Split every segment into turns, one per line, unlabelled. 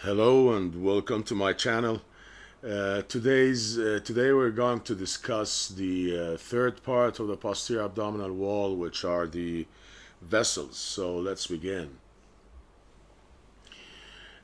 Hello and welcome to my channel. Today we're going to discuss the third part of the posterior abdominal wall, which are the vessels. So let's begin.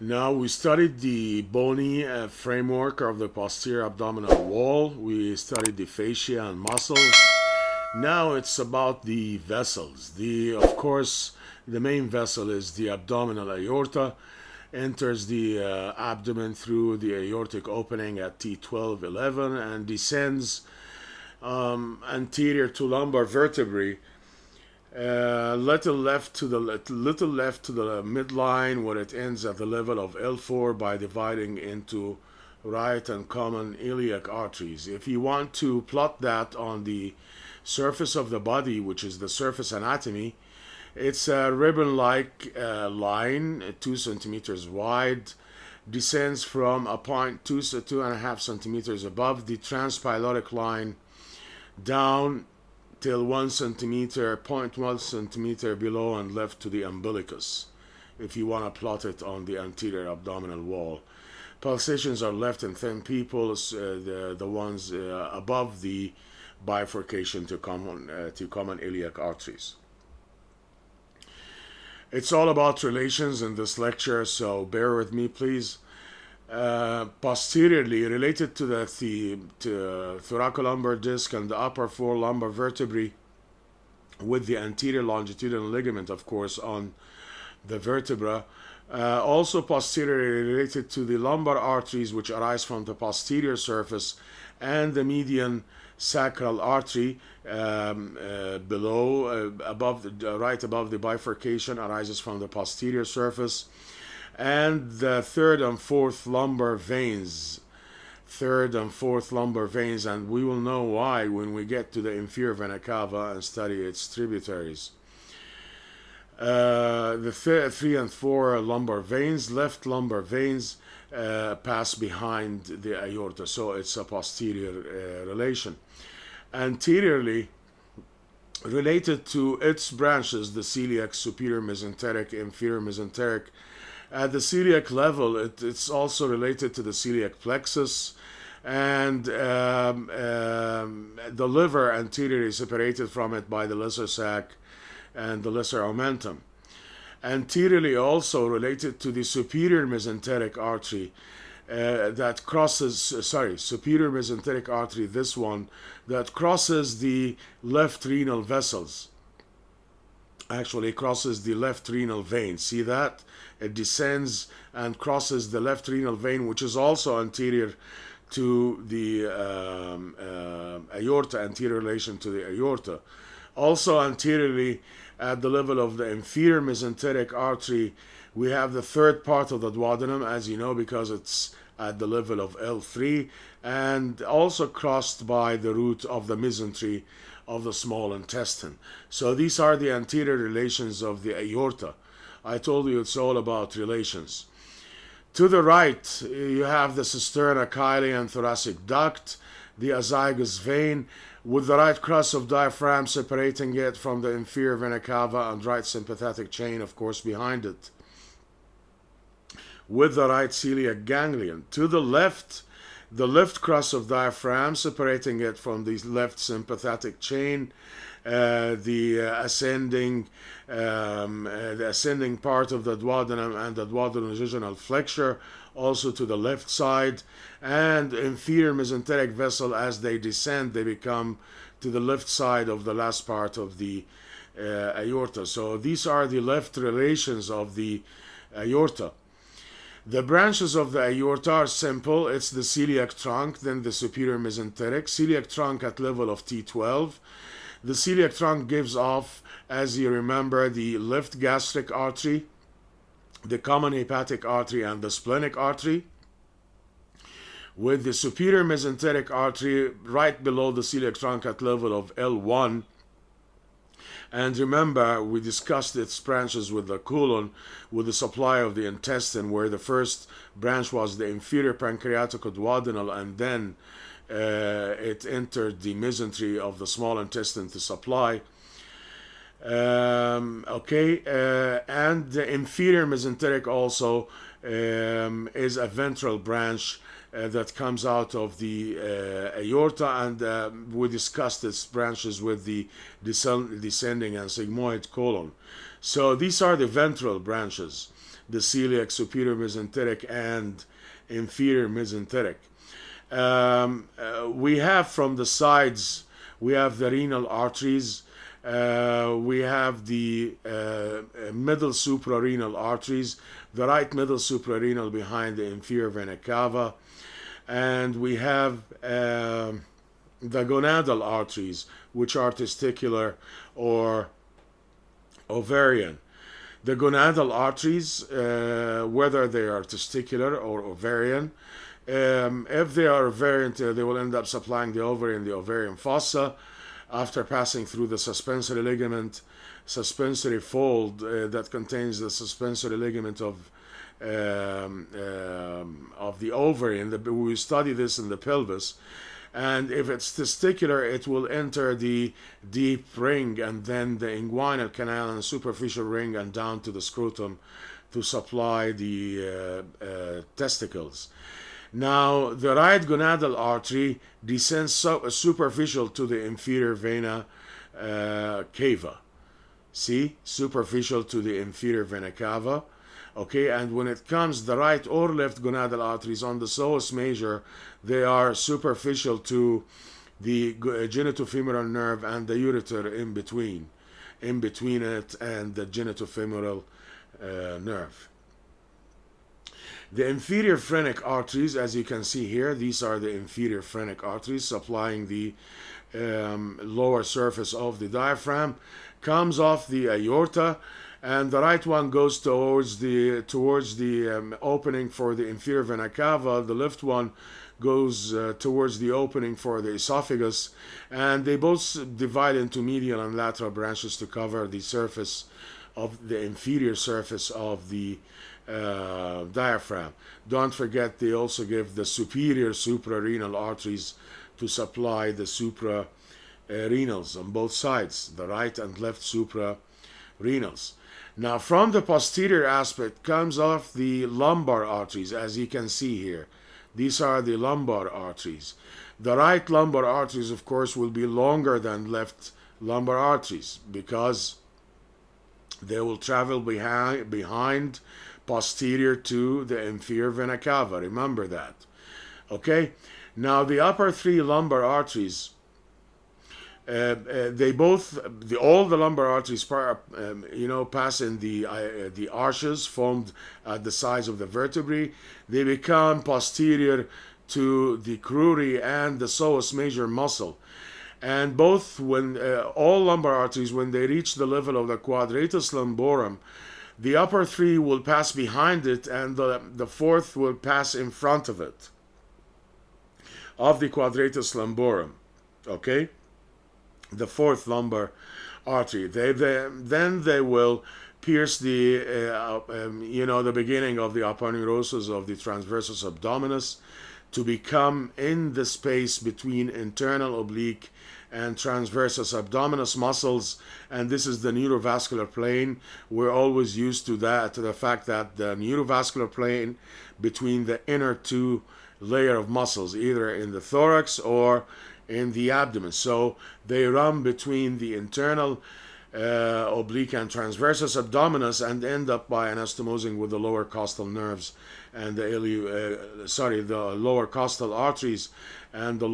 Now we studied the bony framework of the posterior abdominal wall. We studied the fascia and muscles. Now it's about the vessels. Of course, the main vessel is the abdominal aorta. Enters the abdomen through the aortic opening at T12-11 and descends anterior to lumbar vertebrae, little left to the midline, where it ends at the level of L4 by dividing into right and common iliac arteries. If you want to plot that on the surface of the body, which is the surface anatomy, it's a ribbon-like line, 2 centimeters wide, descends from a point 2.5 centimeters above the transpyloric line down till 1 centimeter, 0.1 centimeter below and left to the umbilicus, if you want to plot it on the anterior abdominal wall. Pulsations are left in thin pupils, the ones above the bifurcation to common iliac arteries. It's all about relations in this lecture, so bear with me, please. Posteriorly, related to the thoracolumbar disc and the upper 4 lumbar vertebrae, with the anterior longitudinal ligament, of course, on the vertebra. Also posteriorly related to the lumbar arteries, which arise from the posterior surface, and the median sacral artery below, right above the bifurcation, arises from the posterior surface, and the third and fourth lumbar veins, and we will know why when we get to the inferior vena cava and study its tributaries. The 3 and 4 lumbar veins, left lumbar veins, pass behind the aorta, so it's a posterior relation. Anteriorly, related to its branches, the celiac, superior mesenteric, inferior mesenteric. At the celiac level, it's also related to the celiac plexus, and the liver anteriorly separated from it by the lesser sac and the lesser omentum. Anteriorly also related to the superior mesenteric artery that crosses, superior mesenteric artery, this one, that crosses the left renal vessels. Actually crosses the left renal vein. See that? It descends and crosses the left renal vein, which is also anterior to the aorta, anterior relation to the aorta. Also anteriorly, at the level of the inferior mesenteric artery, we have the third part of the duodenum, as you know, because it's at the level of L3, and also crossed by the root of the mesentery of the small intestine. So these are the anterior relations of the aorta. I told you it's all about relations. To the right, you have the cisterna chyli and thoracic duct, the azygous vein, with the right cross of diaphragm separating it from the inferior vena cava and right sympathetic chain, of course, behind it, with the right celiac ganglion. To the left cross of diaphragm separating it from the left sympathetic chain, the ascending part of the duodenum and the duodenojejunal flexure, also to the left side, and inferior mesenteric vessel. As they descend, they become to the left side of the last part of the aorta. So these are the left relations of the aorta. The branches of the aorta are simple. It's the celiac trunk, then the superior mesenteric. Celiac trunk at level of T12. The celiac trunk gives off, as you remember, the left gastric artery, the common hepatic artery, and the splenic artery, with the superior mesenteric artery right below the celiac trunk at level of L1. And remember, we discussed its branches with the colon, with the supply of the intestine, where the first branch was the inferior pancreaticoduodenal, and then it entered the mesentery of the small intestine to supply. And the inferior mesenteric also is a ventral branch that comes out of the aorta, and we discussed its branches with the descending and sigmoid colon. So these are the ventral branches, the celiac, superior mesenteric, and inferior mesenteric. We have from the sides, we have the renal arteries, we have the middle suprarenal arteries, the right middle suprarenal behind the inferior vena cava, and we have the gonadal arteries, which are testicular or ovarian. The gonadal arteries, whether they are testicular or ovarian, if they are ovarian, they will end up supplying the ovary and the ovarian fossa after passing through the suspensory ligament, suspensory fold that contains the suspensory ligament of the ovary. And we study this in the pelvis. And if it's testicular, it will enter the deep ring and then the inguinal canal and superficial ring and down to the scrotum to supply the testicles. Now, the right gonadal artery descends superficial to the inferior vena cava. See? Superficial to the inferior vena cava. Okay, and when it comes the right or left gonadal arteries on the psoas major, they are superficial to the genitofemoral nerve and the ureter in between it and the genitofemoral nerve. The inferior phrenic arteries, as you can see here, these are the inferior phrenic arteries supplying the lower surface of the diaphragm, comes off the aorta, and the right one goes towards the opening for the inferior vena cava. The left one goes towards the opening for the esophagus, and they both divide into medial and lateral branches to cover the surface of the inferior surface of the diaphragm. Don't forget, they also give the superior suprarenal arteries to supply the suprarenals on both sides, the right and left suprarenals. Now, from the posterior aspect comes off the lumbar arteries, as you can see here. These are the lumbar arteries. The right lumbar arteries, of course, will be longer than left lumbar arteries because they will travel behind posterior to the inferior vena cava. Remember that. Okay? Now, the upper three lumbar arteries, all the lumbar arteries pass in the arches formed at the sides of the vertebrae. They become posterior to the cruri and the psoas major muscle. And both, all lumbar arteries, when they reach the level of the quadratus lumborum, the upper three will pass behind it, and the fourth will pass in front of it, of the quadratus lumborum. Okay? The fourth lumbar artery. Then they will pierce the beginning of the aponeurosis of the transversus abdominis to become in the space between internal oblique and transversus abdominis muscles, and this is the neurovascular plane. We're always used to the fact that the neurovascular plane between the inner two layer of muscles, either in the thorax or in the abdomen. So they run between the internal oblique and transversus abdominis and end up by anastomosing with the lower costal nerves and the lower costal arteries and the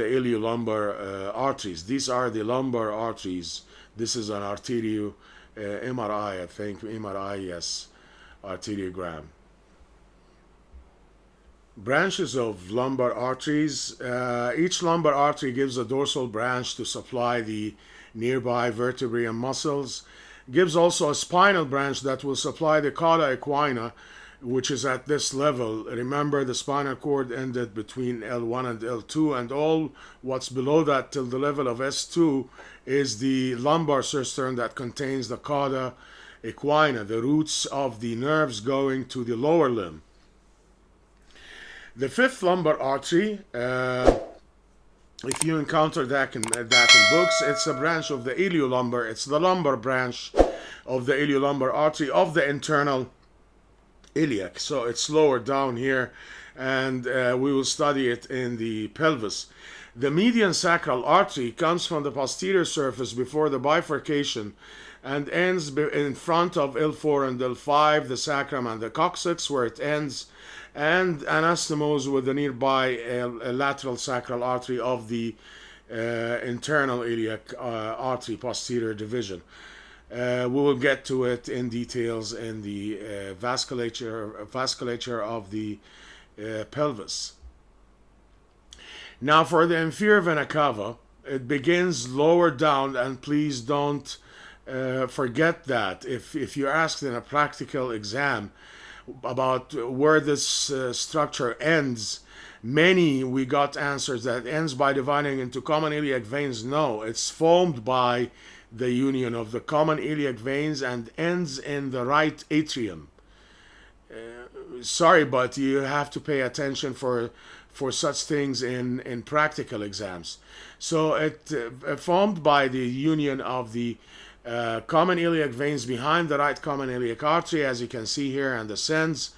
iliolumbar arteries. These are the lumbar arteries. This is an arteriogram, MRI, I think. MRI, yes, arteriogram. Branches of lumbar arteries. Each lumbar artery gives a dorsal branch to supply the nearby vertebrae and muscles. Gives also a spinal branch that will supply the cauda equina, which is at this level. Remember, the spinal cord ended between L1 and L2, and all what's below that till the level of S2 is the lumbar cistern that contains the cauda equina, the roots of the nerves going to the lower limb. The fifth lumbar artery, if you encounter that in books, it's a branch of the iliolumbar. It's the lumbar branch of the iliolumbar artery of the internal iliac. So it's lower down here, and we will study it in the pelvis. The median sacral artery comes from the posterior surface before the bifurcation and ends in front of L4 and L5, the sacrum and the coccyx, where it ends, and anastomose with the nearby lateral sacral artery of the internal iliac artery posterior division. We will get to it in details in the vasculature of the pelvis. Now for the inferior vena cava, it begins lower down, and please don't forget that. If you're asked in a practical exam about where this structure ends, we got answers that ends by dividing into common iliac veins. No, it's formed by the union of the common iliac veins and ends in the right atrium. Sorry, but you have to pay attention for such things in practical exams. So it formed by the union of the common iliac veins behind the right common iliac artery, as you can see here, and ascends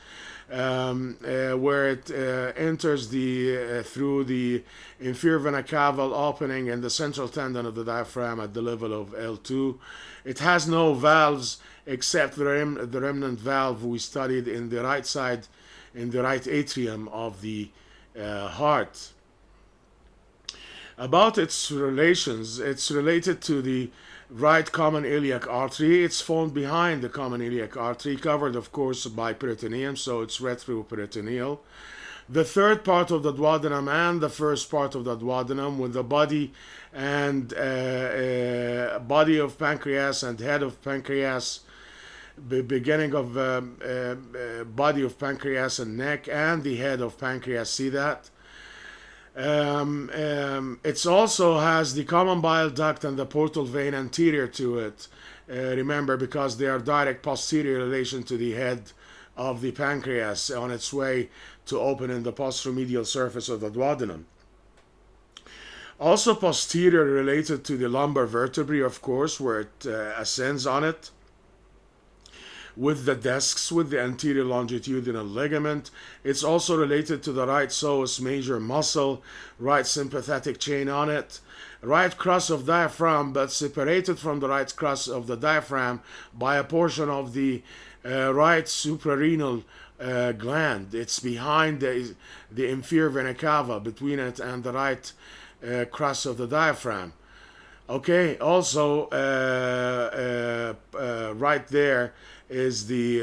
where it enters through the inferior vena cava opening in the central tendon of the diaphragm at the level of L2. It has no valves except the remnant valve we studied in the right side, in the right atrium of the heart. About its relations, it's related to the right common iliac artery. It's formed behind the common iliac artery, covered of course by peritoneum, so it's retroperitoneal. The third part of the duodenum and the first part of the duodenum, with the body and body of pancreas and head of pancreas, beginning of body of pancreas and neck, and the head of pancreas. See that? It also has the common bile duct and the portal vein anterior to it. Remember, because they are direct posterior relation to the head of the pancreas on its way to open in the posteromedial surface of the duodenum. Also posterior related to the lumbar vertebrae, of course, where it ascends on it, with the discs, with the anterior longitudinal ligament. It's also related to the right psoas major muscle, right sympathetic chain on it, right crus of diaphragm, but separated from the right crus of the diaphragm by a portion of the right suprarenal gland. It's behind the inferior vena cava, between it and the right crus of the diaphragm. Okay, also right there is the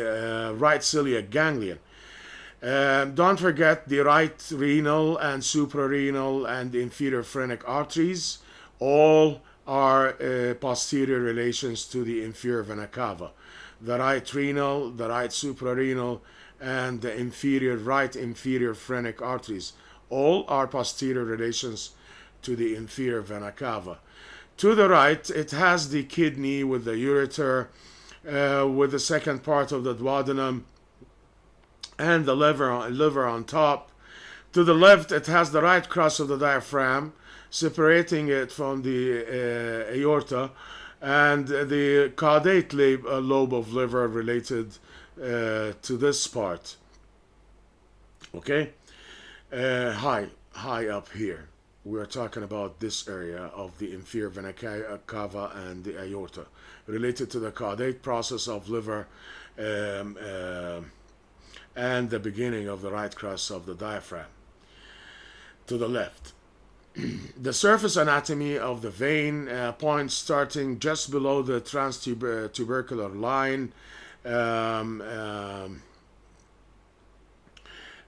right celiac ganglion. Don't forget the right renal and suprarenal and inferior phrenic arteries. All are posterior relations to the inferior vena cava. The right renal, the right suprarenal, and the right inferior phrenic arteries. All are posterior relations to the inferior vena cava. To the right, it has the kidney with the ureter, with the second part of the duodenum, and the liver on top. To the left, it has the right crus of the diaphragm, separating it from the aorta, and the caudate lobe of liver related to this part. Okay, high up here, we are talking about this area of the inferior vena cava and the aorta, related to the caudate process of liver and the beginning of the right crus of the diaphragm. To the left, the surface anatomy of the vein points starting just below the transtubercular line,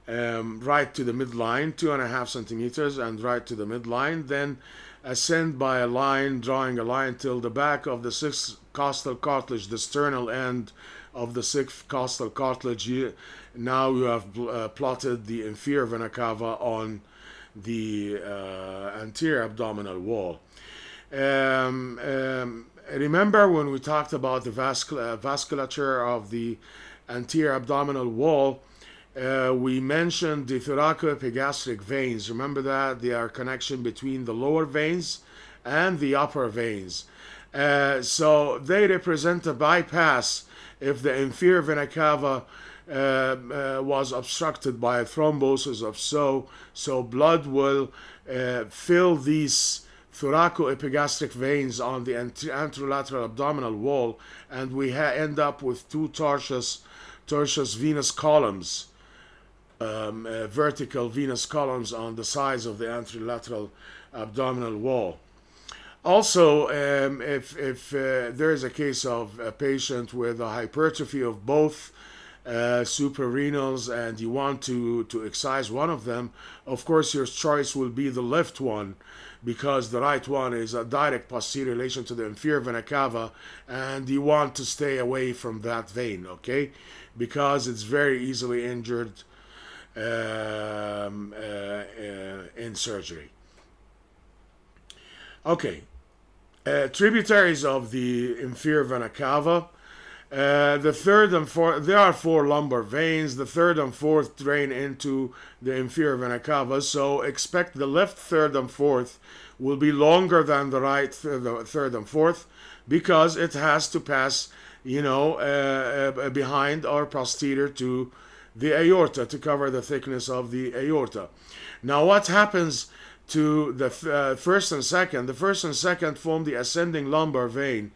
right to the midline, 2.5 centimeters, and right to the midline, then ascend by a line, drawing a line till the back of the sixth costal cartilage, the sternal end of the sixth costal cartilage. Now you have plotted the inferior vena cava on the anterior abdominal wall. Remember when we talked about the vasculature of the anterior abdominal wall, we mentioned the thoracoepigastric veins. Remember that? They are a connection between the lower veins and the upper veins. So they represent a bypass if the inferior vena cava was obstructed by thrombosis of so blood will fill these thoracoepigastric veins on the anterolateral abdominal wall, and we end up with two tortuous venous columns, vertical venous columns on the sides of the anterolateral abdominal wall. Also, if there is a case of a patient with a hypertrophy of both suprarenals and you want to excise one of them, of course your choice will be the left one, because the right one is a direct posterior relation to the inferior vena cava, and you want to stay away from that vein, okay, because it's very easily injured in surgery. Okay, tributaries of the inferior vena cava. The third and fourth, there are four lumbar veins. The third and fourth drain into the inferior vena cava, so expect the left third and fourth will be longer than the right third and fourth, because it has to pass, behind or posterior to the aorta to cover the thickness of the aorta. Now, what happens to the first and second? The first and second form the ascending lumbar vein,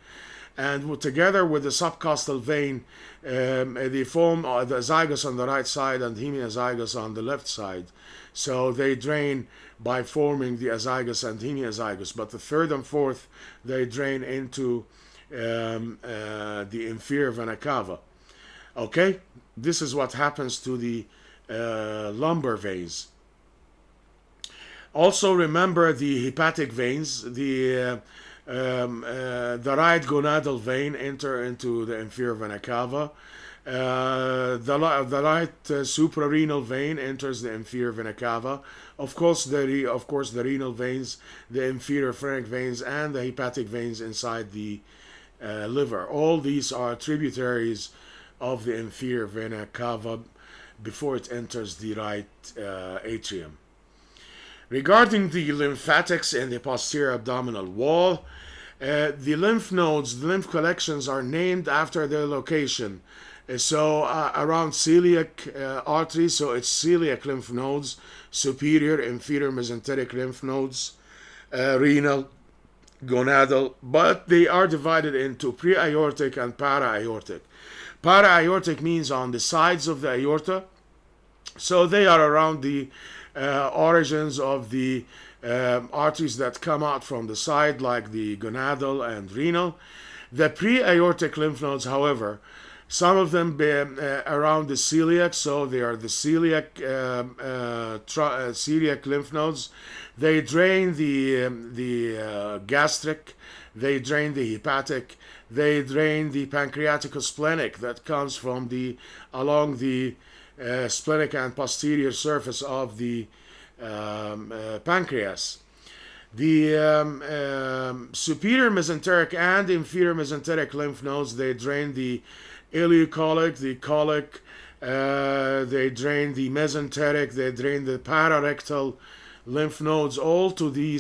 and together with the subcostal vein, they form the azygos on the right side and hemiazygos on the left side. So they drain by forming the azygos and hemiazygos. But the third and fourth, they drain into the inferior vena cava. Okay, this is what happens to the lumbar veins. Also remember the hepatic veins. The right gonadal vein enter into the inferior vena cava. The right suprarenal vein enters the inferior vena cava. Of course, the renal veins, the inferior phrenic veins, and the hepatic veins inside the liver. All these are tributaries of the inferior vena cava before it enters the right atrium. Regarding the lymphatics in the posterior abdominal wall, the lymph nodes, the lymph collections are named after their location. So around celiac arteries, so it's celiac lymph nodes, superior, inferior mesenteric lymph nodes, renal, gonadal, but they are divided into pre-aortic and para-aortic. Para-aortic means on the sides of the aorta, so they are around the origins of the arteries that come out from the side, like the gonadal and renal. The pre-aortic lymph nodes, however, some of them around the celiac, so they are the celiac lymph nodes. They drain the gastric, they drain the hepatic, they drain the pancreatico-splenic that comes from along the splenic and posterior surface of the pancreas. The superior mesenteric and inferior mesenteric lymph nodes, they drain the ileocolic, the colic, they drain the mesenteric, they drain the pararectal lymph nodes, all to the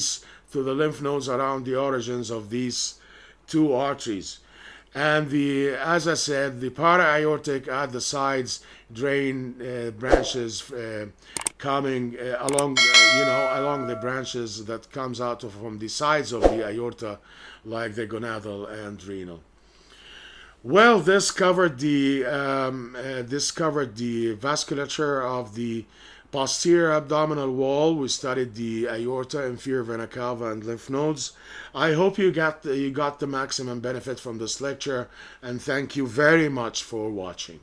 lymph nodes around the origins of these two arteries. And as I said, the para-aortic at the sides drain branches coming along the branches that comes out from the sides of the aorta, like the gonadal and renal. Well, this covered the vasculature of the posterior abdominal wall. We studied the aorta, inferior vena cava, and lymph nodes. I hope you got the maximum benefit from this lecture, and thank you very much for watching.